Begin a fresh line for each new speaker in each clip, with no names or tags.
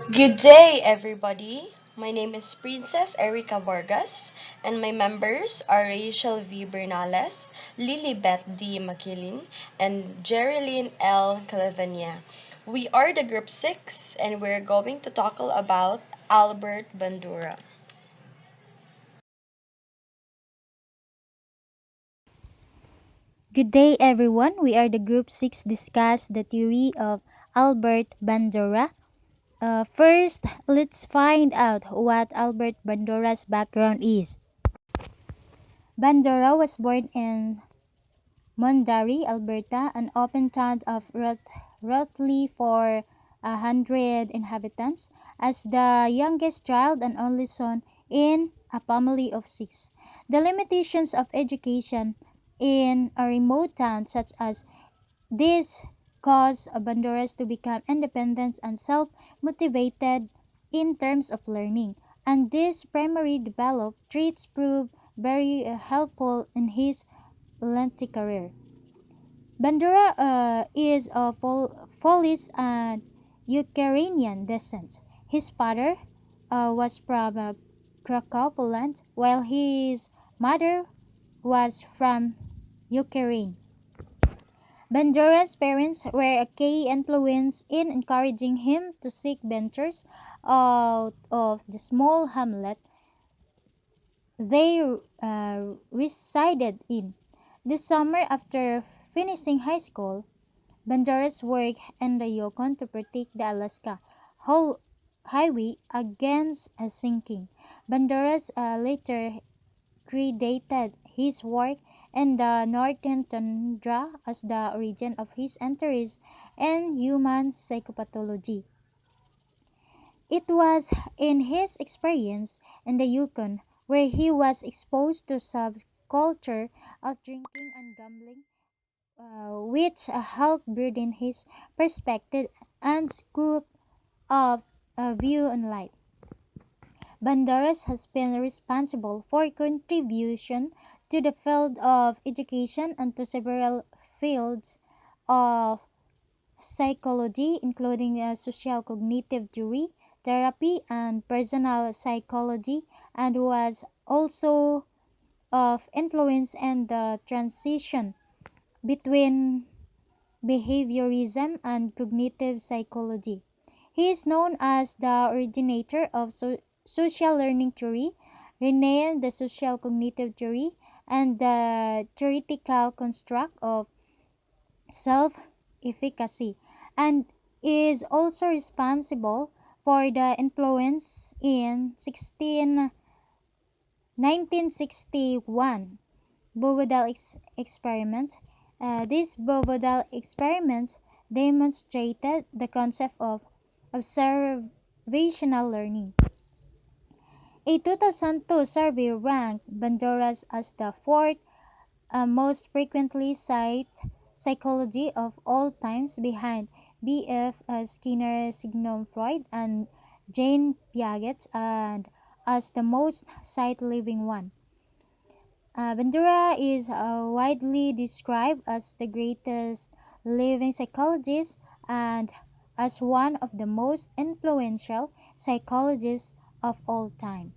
Good day, everybody. My name is Princess Erica Vargas, and my members are Rachel V. Bernales, Lilibet D. Makilin, and Jerilyn L. Calavania. We are the Group 6, and we're going to talk about Albert Bandura.
Good day, everyone. We are the Group 6 discuss the theory of Albert Bandura. First, let's find out what Albert Bandura's background is. Bandura was born in Mondari, Alberta, an open town of roughly 400 inhabitants, as the youngest child and only son in a family of six. The limitations of education in a remote town such as this caused Honduras to become independent and self-motivated in terms of learning, and these primary developed traits proved very helpful in his lengthy career. Bandura is of Polish and Ukrainian descent. His father was from Krakow, Poland, while his mother was from Ukraine. Bandura's parents were a key influence in encouraging him to seek ventures out of the small hamlet they resided in. This summer, after finishing high school, Bandura's worked in the Yukon to protect the Alaska Highway against a sinking. Bandura's later credited his work in the northern tundra as the origin of his interest in human psychopathology. It was in his experience in the Yukon where he was exposed to subculture of drinking and gambling, which helped broaden his perspective and scope of view on life. Banderas has been responsible for contribution to the field of education and to several fields of psychology, including social cognitive theory, therapy, and personal psychology, and was also of influence in the transition between behaviorism and cognitive psychology. He is known as the originator of social learning theory, renamed the social cognitive theory, and the theoretical construct of self efficacy, and is also responsible for the influence in 1961 Bovedal experiment. These Bovedal experiments demonstrated the concept of observational learning. A 2002 survey ranked Banduras as the fourth most frequently cited psychology of all times behind B.F. Skinner, Sigmund Freud, and Jane Piaget, and as the most cited living one. Bandura is widely described as the greatest living psychologist and as one of the most influential psychologists of all time.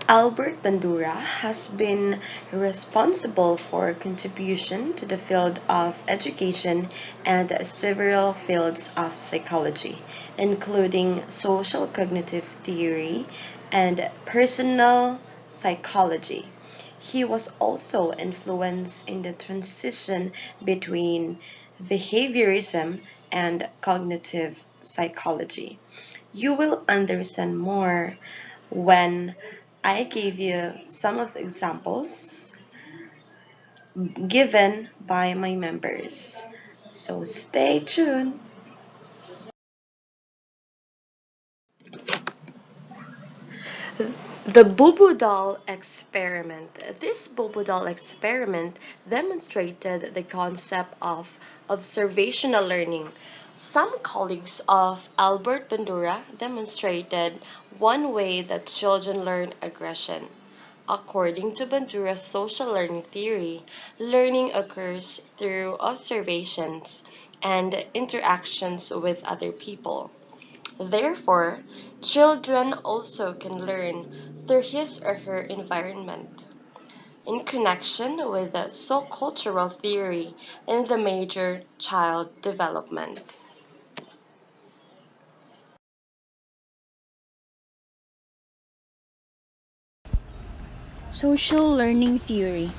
Albert Bandura has been responsible for contribution to the field of education and several fields of psychology, including social cognitive theory and personal psychology. He was also influenced in the transition between behaviorism and cognitive psychology. You will understand more when I gave you some of the examples given by my members. So stay tuned. The Bubudal experiment. This Bubudal experiment demonstrated the concept of observational learning. Some colleagues of Albert Bandura demonstrated one way that children learn aggression. According to Bandura's social learning theory, learning occurs through observations and interactions with other people. Therefore, children also can learn through his or her environment. In connection with the so-cultural theory in the major child development.
Social learning theory.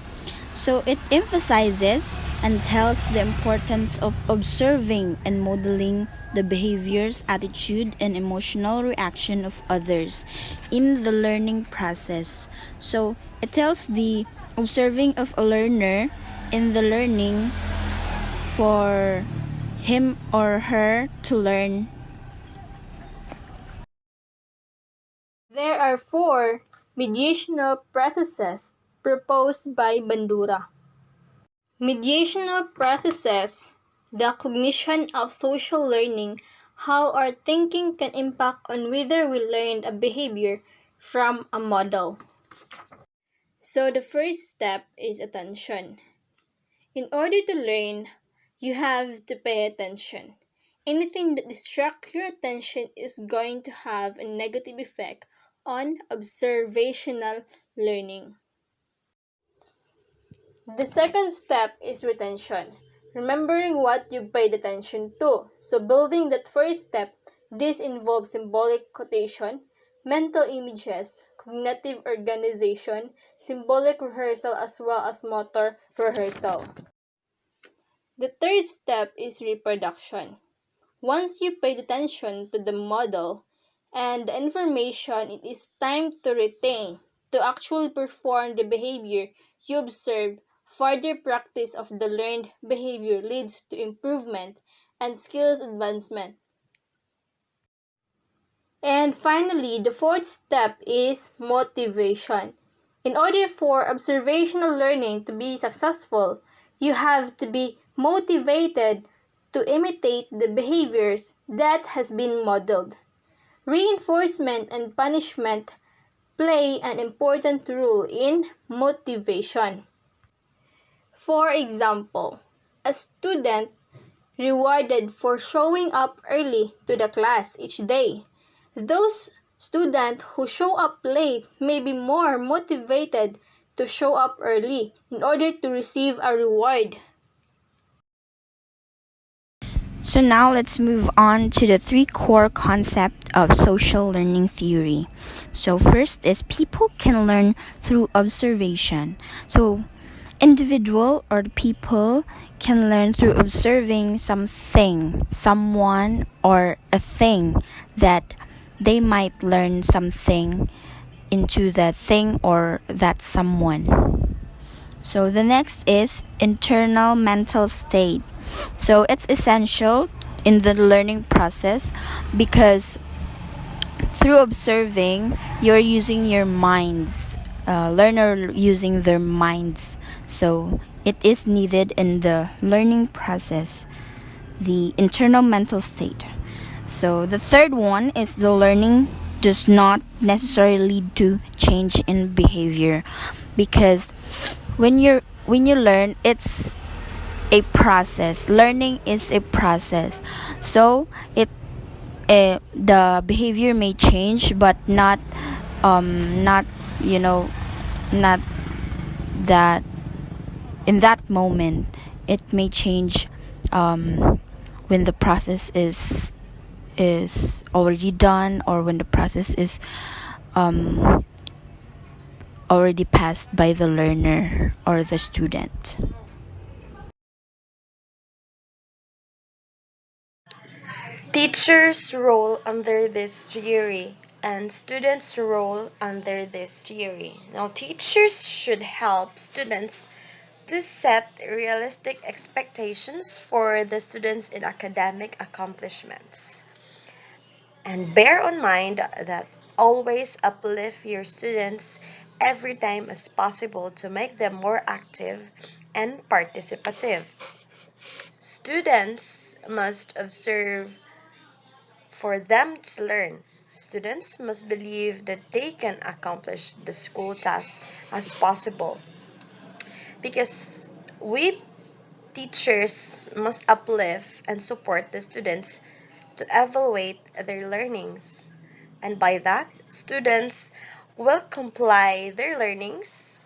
So it emphasizes and tells the importance of observing and modeling the behaviors, attitude, and emotional reaction of others in the learning process. So it tells the observing of a learner in the learning for him or her to learn.
There are four mediational processes proposed by Bandura. Mediational processes, the cognition of social learning, how our thinking can impact on whether we learn a behavior from a model. So the first step is attention. In order to learn, you have to pay attention. Anything that distracts your attention is going to have a negative effect on observational learning. The second step is retention. Remembering what you paid attention to. So building that first step, this involves symbolic quotation, mental images, cognitive organization, symbolic rehearsal as well as motor rehearsal. The third step is reproduction. Once you paid attention to the model and the information, it is time to retain, to actually perform the behavior you observed. Further practice of the learned behavior leads to improvement and skills advancement. And finally, the fourth step is motivation. In order for observational learning to be successful, you have to be motivated to imitate the behaviors that has been modeled. Reinforcement and punishment play an important role in motivation. For example, a student rewarded for showing up early to the class each day. Those students who show up late may be more motivated to show up early in order to receive a reward.
So now let's move on to the three core concepts of social learning theory. So first is people can learn through observation. So individual or the people can learn through observing something, someone or a thing that they might learn something into that thing or that someone. So the next is internal mental state. So it's essential in the learning process because through observing, you're using your minds. Learner using their minds. So it is needed in the learning process, the internal mental state. So the third one is the learning does not necessarily lead to change in behavior because when you learn, it's a process. Learning is a process. So the behavior may change, but not you know not that in that moment. It may change when the process is already done or when the process is already passed by the learner or the student.
Teachers' role under this theory and students' role under this theory. Now, teachers should help students to set realistic expectations for the students in academic accomplishments. And bear in mind that always uplift your students every time as possible to make them more active and participative. Students must observe for them to learn. Students must believe that they can accomplish the school task as possible because we teachers must uplift and support the students to evaluate their learnings. And by that, students will comply their learnings